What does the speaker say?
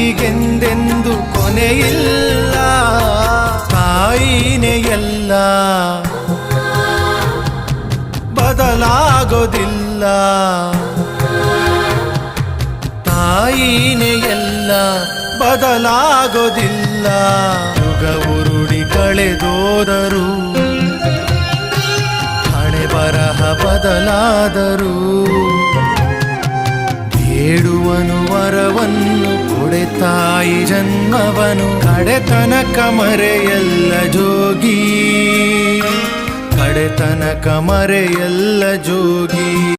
ತಾಯಿಗೆಂದೆಂದು ಕೊನೆಯಿಲ್ಲ, ತಾಯಿನೇ ಎಲ್ಲ, ಬದಲಾಗೋದಿಲ್ಲ. ತಾಯಿನೇ ಎಲ್ಲ, ಬದಲಾಗೋದಿಲ್ಲ. ಯುಗ ಉರುಳಿ ಕಳೆದೋದರು, ಹಣೆ ಬರಹ ಬದಲಾದರು. ಬೇಡುವನು ವರವನ್ನು ಕೊಡೆ ತಾಯಿ ಜನ್ಮವನು, ಕಡೆತನಕ ಮರೆಯಲ್ಲ ಜೋಗಿ, ಕಡೆತನಕ ಮರೆಯಲ್ಲ ಜೋಗಿ.